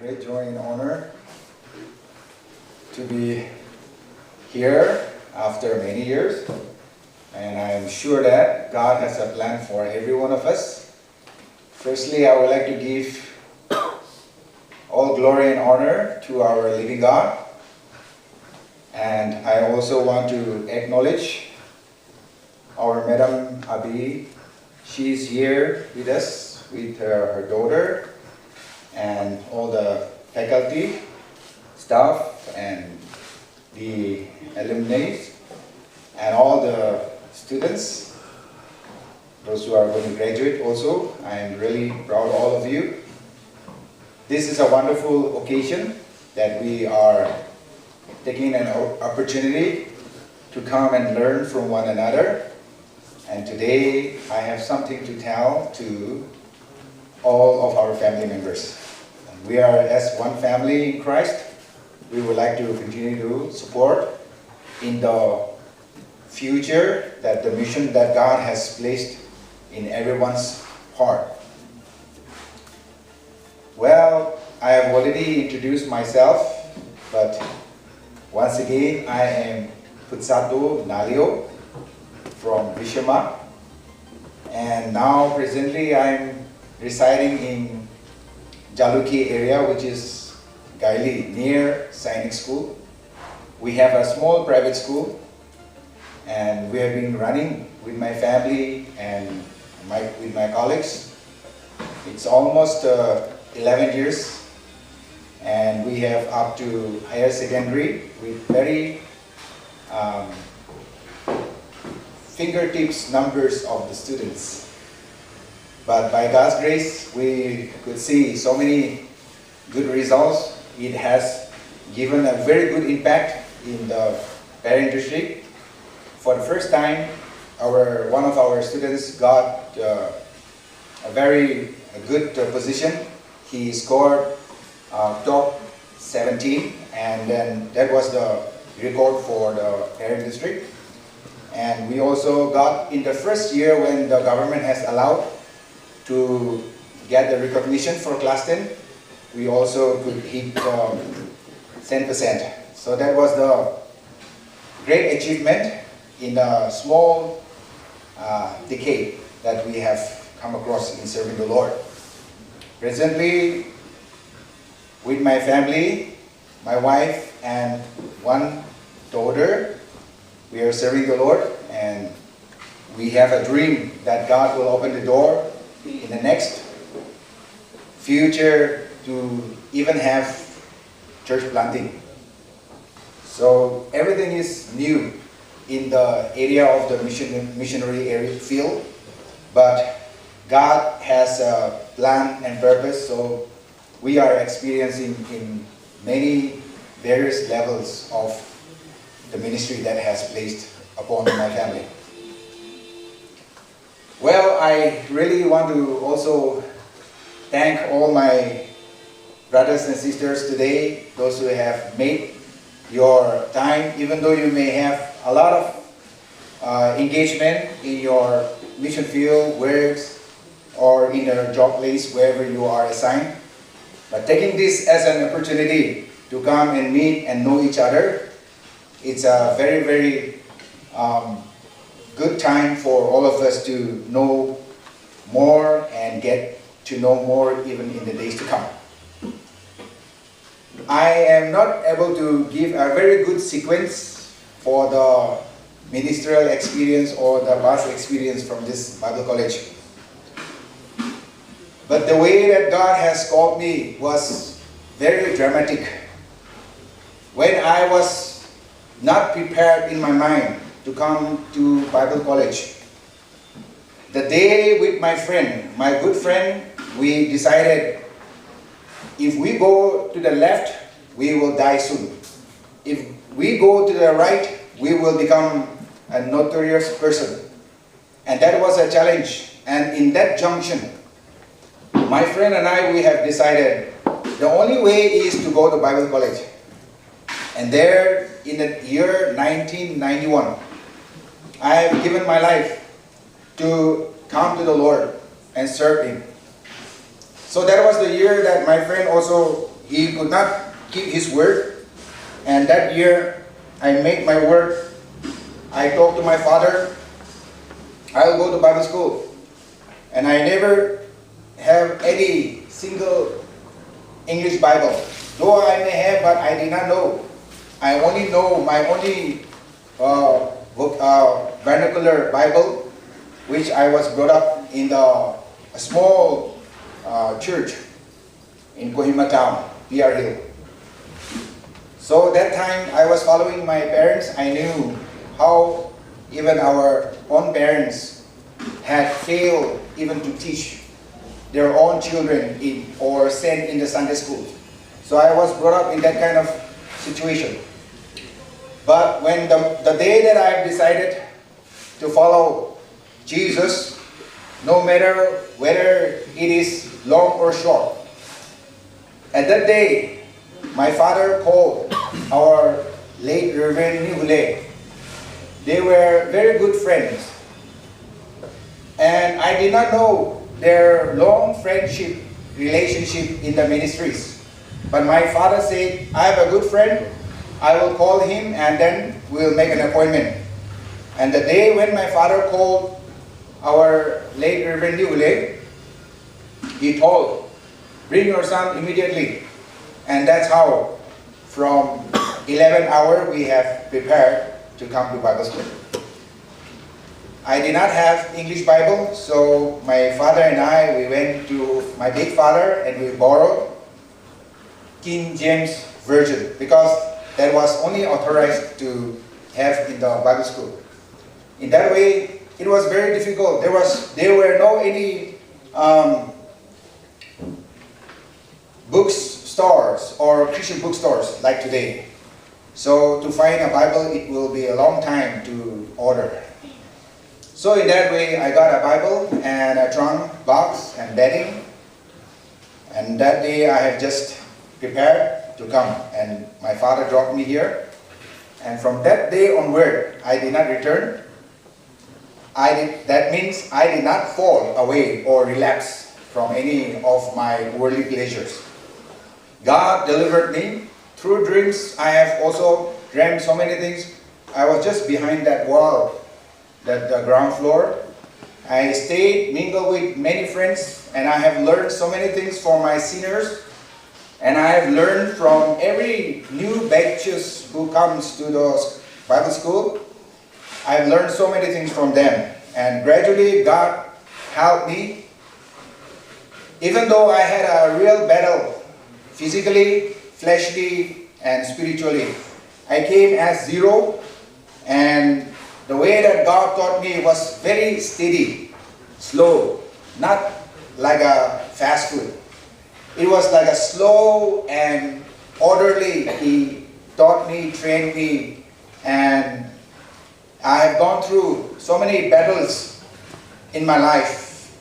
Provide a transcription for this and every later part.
great joy and honor to be here after many years. And I'm sure that God has a plan for every one of us. Firstly, I would like to give all glory and honor to our living God. And I also want to acknowledge our Madam Abi. She's here with us, with her daughter, and all the faculty, staff, and the alumni, and all the students, those who are going to graduate also. I'm really proud of all of you. This is a wonderful occasion that we are taking an opportunity to come and learn from one another. And today I have something to tell to all of our family members. We are as one family in Christ. We would like to continue to support in the future that the mission that God has placed in everyone's heart. Well, I have already introduced myself, but once again, I am Putsatu Nalio from Vishama, and now presently I'm residing in Jaluki area, which is Gaili, near Sainik School. We have a small private school, and we have been running with my family and with my colleagues. It's almost 11 years, and we have up to higher secondary with very fingertips numbers of the students. But by God's grace, we could see so many good results. It has given a very good impact in the parent district. For the first time, one of our students got a very good position. He scored top 17, and then that was the record for the parent district. And we also got in the first year when the government has allowed to get the recognition for class 10, we also could hit 10%. So that was the great achievement in a small decade that we have come across in serving the Lord. Presently, with my family, my wife and one daughter, we are serving the Lord, and we have a dream that God will open the door in the next future to even have church planting. So everything is new in the area of the missionary area field, but God has a plan and purpose, so we are experiencing in many various levels of the ministry that has placed upon my family. Well, I really want to also thank all my brothers and sisters today, those who have made your time, even though you may have a lot of engagement in your mission field, works, or in your job place, wherever you are assigned. But taking this as an opportunity to come and meet and know each other, it's a very, very good time for all of us to know more and get to know more even in the days to come. I am not able to give a very good sequence for the ministerial experience or the past experience from this Bible college. But the way that God has called me was very dramatic. When I was not prepared in my mind to come to Bible college, the day with my friend, my good friend, we decided if we go to the left, we will die soon. If we go to the right, we will become a notorious person. And that was a challenge. And in that junction, my friend and I, we have decided the only way is to go to Bible college. And there, in the year 1991, I have given my life to come to the Lord and serve Him. So that was the year that my friend also, he could not keep his word. And that year, I made my word. I talked to my father, I'll go to Bible school. And I never have any single English Bible. Though I may have, but I did not know. I only know my only vernacular Bible, which I was brought up in a small church in Kohima town, PR Hill. So that time I was following my parents. I knew how even our own parents had failed even to teach their own children or send in the Sunday school. So I was brought up in that kind of situation. But when the day that I decided to follow Jesus, no matter whether it is long or short, at that day, my father called our late Reverend Nihule. They were very good friends. And I did not know their long friendship, relationship in the ministries. But my father said, I have a good friend. I will call him and then we'll make an appointment. And the day when my father called our late Reverend Nihule, he told, bring your son immediately. And that's how from 11 hours we have prepared to come to Bible school. I did not have English Bible, so my father and I, we went to my big father and we borrowed King James Version because that was only authorized to have in the Bible school. In that way, it was very difficult. There were no any bookstores or Christian bookstores like today. So to find a Bible, it will be a long time to order. So in that way, I got a Bible and a trunk box and bedding. And that day, I have just prepared to come. And my father dropped me here. And from that day onward, I did not return. That means I did not fall away or relapse from any of my worldly pleasures. God delivered me. Through dreams, I have also dreamed so many things. I was just behind that wall, the ground floor. I stayed, mingled with many friends, and I have learned so many things from my seniors. And I have learned from every new batches who comes to the Bible school. I have learned so many things from them. And gradually, God helped me. Even though I had a real battle, physically, fleshly, and spiritually, I came as zero, and the way that God taught me was very steady, slow, not like a fast food. It was like a slow and orderly. He taught me, trained me, and I have gone through so many battles in my life.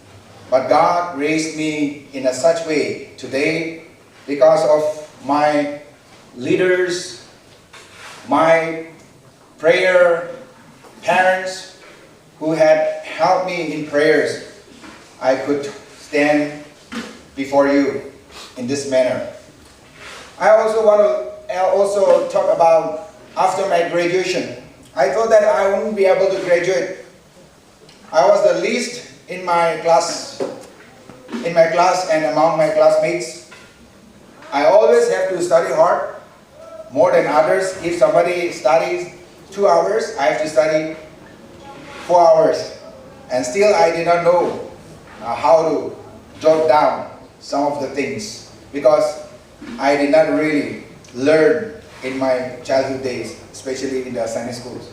But God raised me in a such way today because of my leaders, my prayer parents who had helped me in prayers. I could stand before you in this manner. I also want to talk about after my graduation. I thought that I wouldn't be able to graduate. I was the least in my class and among my classmates. I always have to study hard, more than others. If somebody studies 2 hours, I have to study 4 hours. And still I did not know how to jot down some of the things because I did not really learn in my childhood days, especially in the Sunday schools.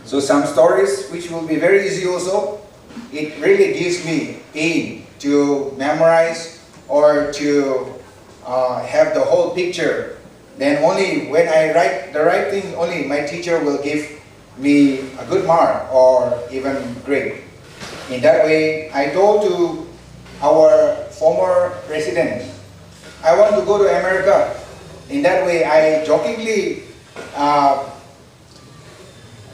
So some stories which will be very easy also, it really gives me aim to memorize or to have the whole picture. Then only when I write the right thing, only my teacher will give me a good mark or even grade. In that way, I told to our former president, I want to go to America. In that way, I jokingly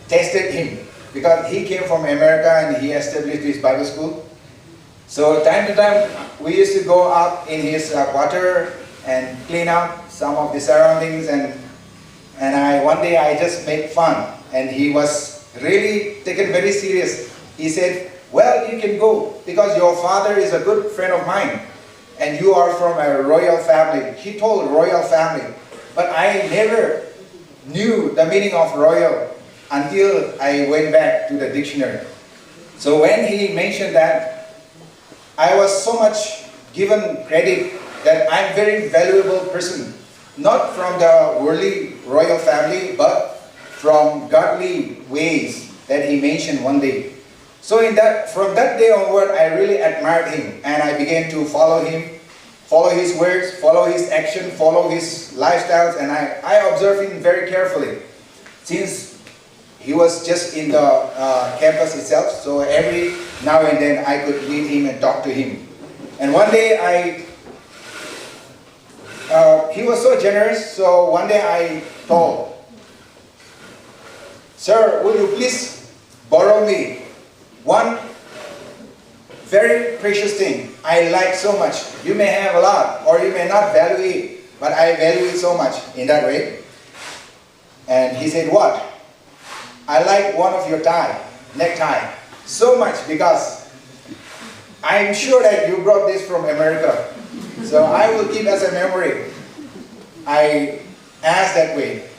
tested him because he came from America and he established his Bible school. So time to time, we used to go up in his quarter and clean out some of the surroundings, and one day I just made fun, and he was really taken very serious. He said, well, you can go because your father is a good friend of mine and you are from a royal family. He told royal family, but I never knew the meaning of royal until I went back to the dictionary. So when he mentioned that, I was so much given credit that I'm very valuable person, not from the worldly royal family, but from godly ways that he mentioned one day. So from that day onward, I really admired him, and I began to follow him, follow his words, follow his action, follow his lifestyles, and I observed him very carefully. Since he was just in the campus itself, so every now and then I could meet him and talk to him. And one day he was so generous, so one day I told, sir, would you please borrow me one very precious thing I like so much. You may have a lot or you may not value it, but I value it so much in that way. And he said, what? I like one of your necktie so much because I'm sure that you brought this from America. So I will keep as a memory. I asked that way,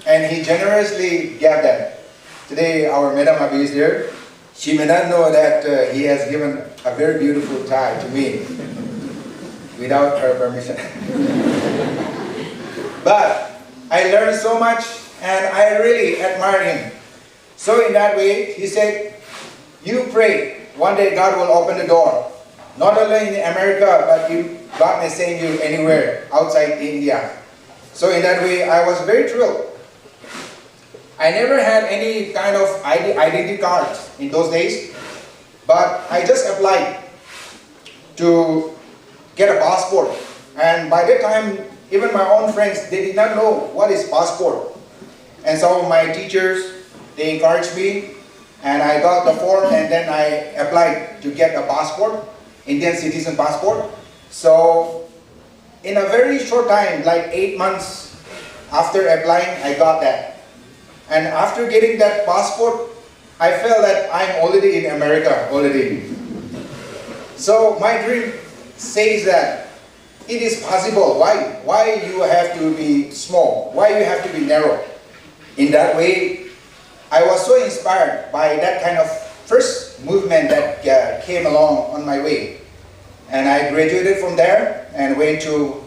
and he generously gave that. Today our Madam Abi is here. She may not know that he has given a very beautiful tie to me without her permission. But I learned so much and I really admire him. So in that way, he said, you pray, one day God will open the door. Not only in America, but God may send you anywhere outside India. So in that way, I was very thrilled. I never had any kind of identity cards in those days, but I just applied to get a passport. And by that time, even my own friends, they did not know what is passport. And so my teachers, they encouraged me, and I got the form, and then I applied to get a passport, Indian citizen passport. So in a very short time, like 8 months after applying, I got that. And after getting that passport, I felt that I'm already in America already. So my dream says that it is possible. Why you have to be small? Why you have to be narrow? In that way, I was so inspired by that kind of first movement that came along on my way. And I graduated from there and went to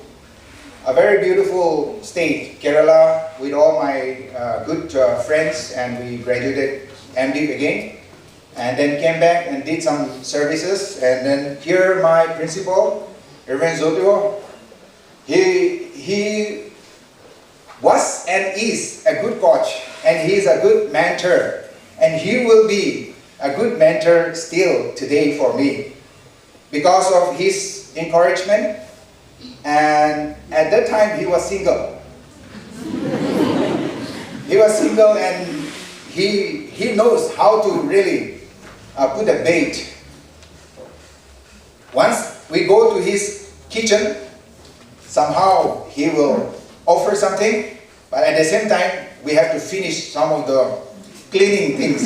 a very beautiful state, Kerala, with all my good friends, and we graduated MD again, and then came back and did some services, and then here my principal, Reverend Zotio, he was and is a good coach, and he is a good mentor, and he will be a good mentor still today for me because of his encouragement. And at that time he was single. He was single, and he knows how to really put a bait. Once we go to his kitchen, somehow he will offer something, but at the same time we have to finish some of the cleaning things.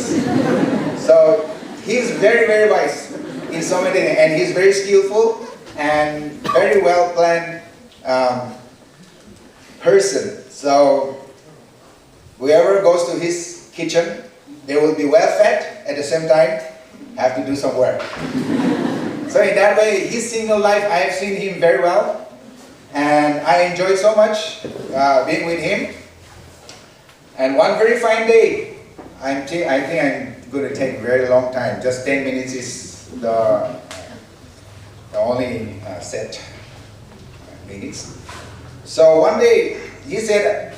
So he's very, very wise in so many things, and he's very skillful and very well planned person. So whoever goes to his kitchen, they will be well fed, at the same time have to do some work. So in that way, his single life, I have seen him very well, and I enjoyed so much being with him. And one very fine day, I think I'm going to take a very long time. Just 10 minutes is the only set minutes. So one day he said,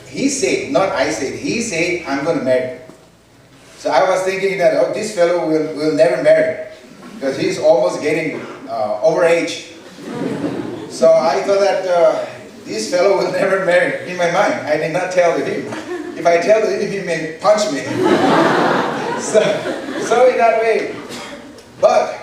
not I said, he said, I'm going to marry. So I was thinking that, oh, this fellow will never marry because he's almost getting overage. So I thought that this fellow will never marry. In my mind, I did not tell him. If I tell him, he may punch me. so in that way. But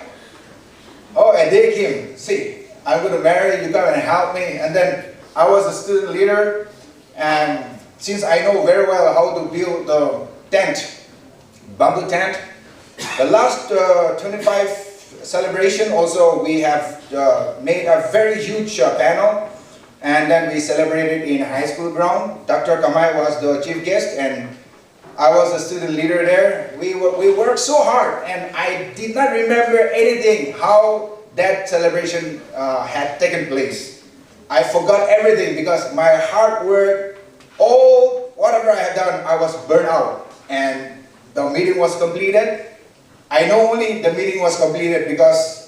a day came, see, I'm going to marry, you come and help me. And then I was a student leader, and since I know very well how to build the tent, bamboo tent, the last 25 celebration also we have made a very huge panel, and then we celebrated in high school ground. Dr. Kamai was the chief guest, and I was a student leader there. We worked so hard, and I did not remember anything how that celebration had taken place. I forgot everything because my hard work, all whatever I had done, I was burned out, and the meeting was completed. I know only the meeting was completed because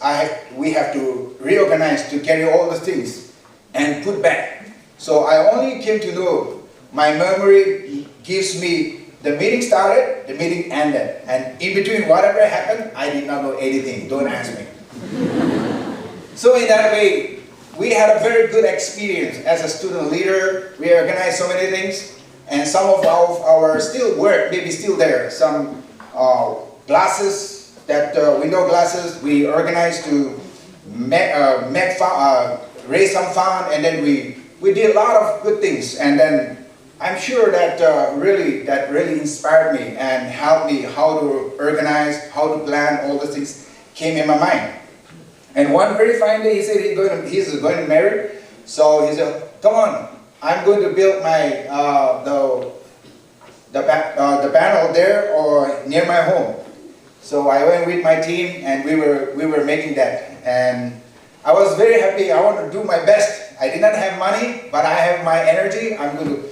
we have to reorganize to carry all the things and put back. So I only came to know, my memory gives me, the meeting started, the meeting ended, and in between whatever happened, I did not know anything. Don't ask me. So in that way, we had a very good experience as a student leader. We organized so many things, and some of our still work, maybe still there. Some glasses, window glasses, we organized to raise some fund, and then we did a lot of good things. And then I'm sure that really inspired me and helped me how to organize, how to plan. All the things came in my mind. And one very fine day, he said he's going to marry. So he said, "Come on, I'm going to build my the panel there or near my home." So I went with my team, and we were making that, and I was very happy. I want to do my best. I did not have money, but I have my energy. I'm going to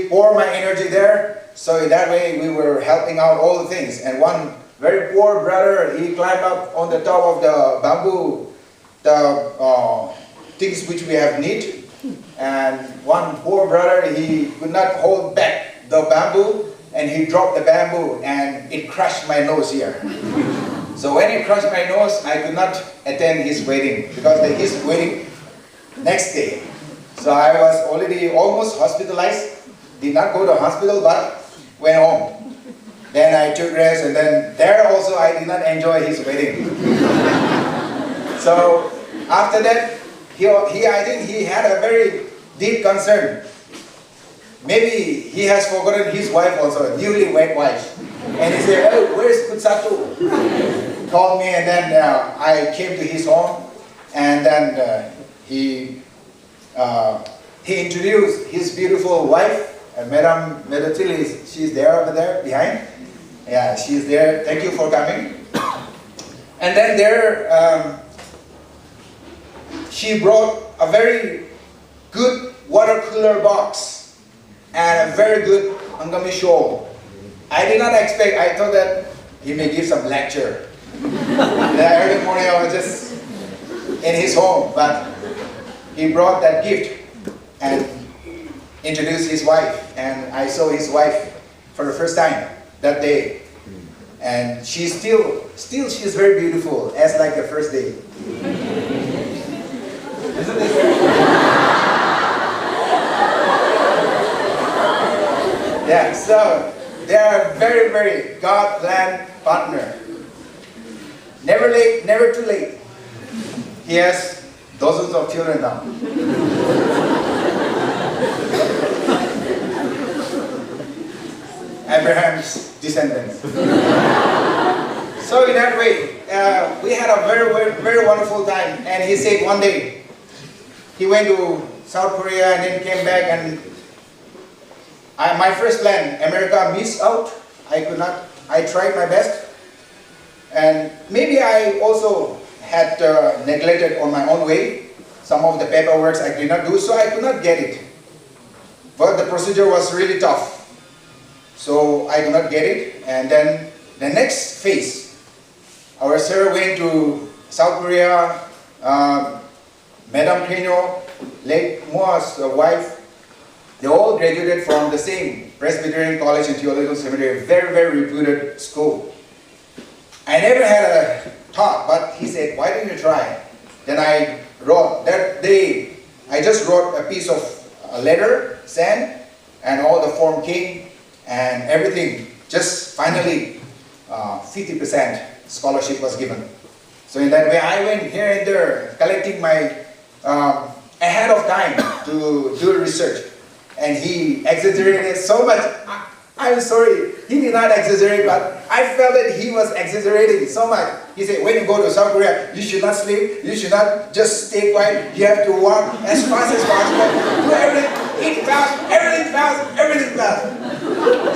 pour my energy there. So in that way, we were helping out all the things. And one very poor brother, he climbed up on the top of the bamboo, things which we have need. And one poor brother, he could not hold back the bamboo, and he dropped the bamboo, and it crushed my nose here. So when it crushed my nose, I could not attend his wedding, because his wedding next day. So I was already almost hospitalized, did not go to hospital, but went home. Then I took rest, and then there also I did not enjoy his wedding. So after that, I think he had a very deep concern. Maybe he has forgotten his wife also, newlywed wife. And he said, "Oh, where's Kutsatu?" Called me, and then I came to his home, and then he introduced his beautiful wife, Madam Medatili. She's there over there behind. Yeah, she's there. Thank you for coming. And then she brought a very good water cooler box and a very good angami shawl. I did not expect. I thought that he may give some lecture. That early morning I was just in his home, but he brought that gift and introduced his wife, and I saw his wife for the first time that day, and she's still she's very beautiful as like the first day. Isn't it? Yeah, so they are very, very God-planned partner. Never late, never too late. He has dozens of children now. Abraham's descendants. So in that way, we had a very, very, very wonderful time. And he said one day, he went to South Korea and then came back, and my first plan, America missed out. I tried my best. And maybe I also had neglected on my own way. Some of the paperwork I did not do, so I could not get it. But the procedure was really tough. So I could not get it. And then the next phase, our sir went to South Korea, Madam Pino, late Moa's wife, they all graduated from the same Presbyterian College and Theological Seminary, very, very reputed school. I never had a thought, but he said, "Why don't you try?" Then I wrote, that day, I just wrote a piece of a letter, sent, and all the form came, and everything, just finally 50% scholarship was given. So in that way, I went here and there, collecting my ahead of time to do research. And he exaggerated so much. I'm sorry, he did not exaggerate, but I felt that he was exaggerating so much. He said, when you go to South Korea, you should not sleep, you should not just stay quiet, you have to walk as fast as possible, do everything, eat fast, everything fast, everything fast.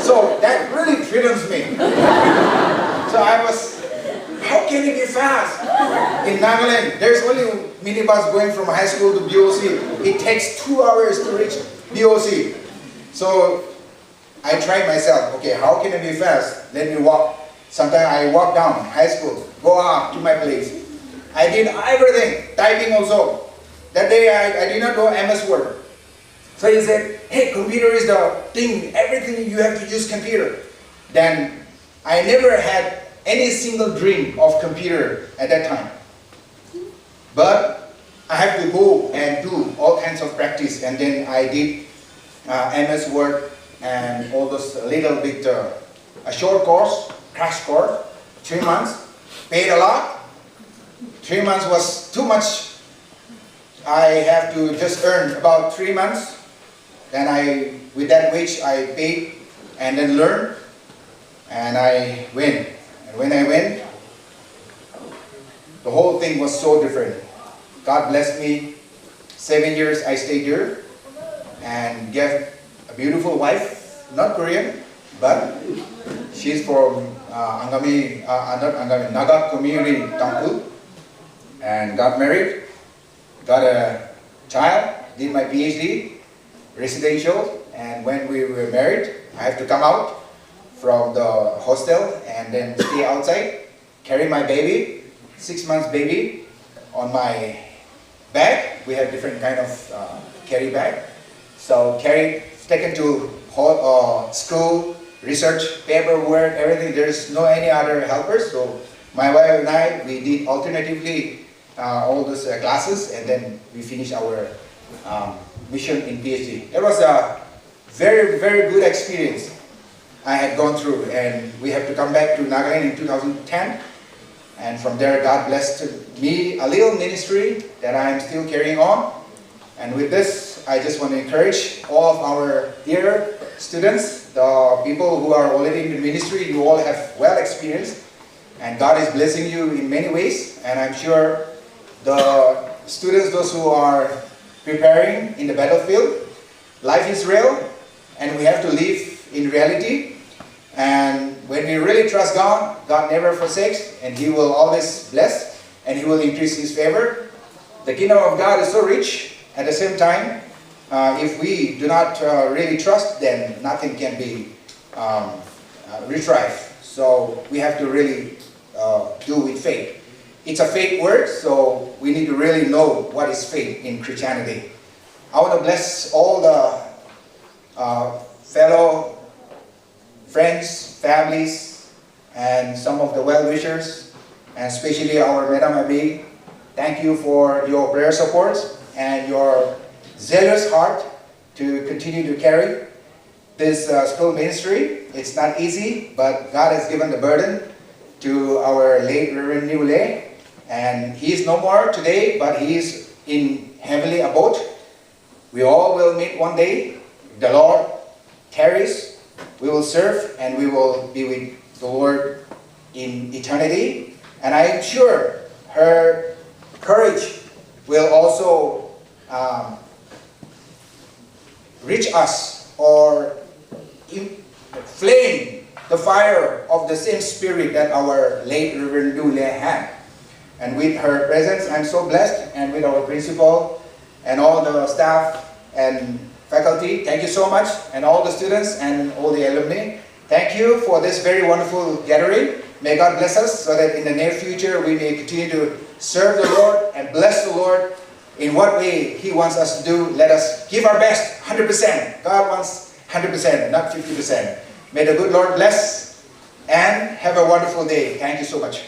So that really threatens me. So I was, how can it be fast? In Nagaland, there's only minibus going from high school to BOC. It takes 2 hours to reach BOC. So I tried myself, okay, how can I be fast? Let me walk. Sometimes I walk down high school, go up to my place. I did everything, typing also. That day I did not know MS Word. So he said, hey, computer is the thing, everything you have to use computer. Then I never had any single dream of computer at that time. But I have to go and do all kinds of practice, and then I did MS Word and all those little bit, a short course, crash course, 3 months, paid a lot. 3 months was too much. I have to just earn about 3 months. Then with that wage, I paid and then learned, and I went. And when I went, the whole thing was so different. God blessed me. 7 years I stayed there and get a beautiful wife, not Korean, but she's from Naga community, Tangkul, and got married, got a child, did my PhD, residential, and when we were married, I have to come out from the hostel and then stay outside, carry my baby, 6 months baby, on my bag. We have different kind of carry bag. So taken to school, research, paperwork, everything. There's no any other helpers. So my wife and I, we did alternatively all those classes, and then we finished our mission in PhD. It was a very, very good experience I had gone through, and we have to come back to Nagaland in 2010. And from there, God blessed me a little ministry that I am still carrying on. And with this, I just want to encourage all of our dear students, the people who are already in the ministry. You all have well experienced, and God is blessing you in many ways. And I'm sure the students, those who are preparing in the battlefield, life is real, and we have to live in reality. And when we really trust God, God never forsakes, and He will always bless, and He will increase His favor. The kingdom of God is so rich. At the same time, if we do not really trust, then nothing can be retrieved. So we have to really do with faith. It's a faith word, so we need to really know what is faith in Christianity. I want to bless all the fellow friends, families, and some of the well-wishers, and especially our Madam Abi. Thank you for your prayer support and your zealous heart to continue to carry this school ministry. It's not easy, but God has given the burden to our late Reverend Niule, and he is no more today, but he is in heavenly abode. We all will meet one day. The Lord tarries. We will serve, and we will be with the Lord in eternity. And I am sure her courage will also reach us, or flame the fire of the same spirit that our late Reverend Dule had. And with her presence, I'm so blessed, and with our principal and all the staff and faculty, thank you so much, and all the students and all the alumni. Thank you for this very wonderful gathering. May God bless us so that in the near future we may continue to serve the Lord and bless the Lord in what way He wants us to do. Let us give our best, 100%. God wants 100%, not 50%. May the good Lord bless, and have a wonderful day. Thank you so much.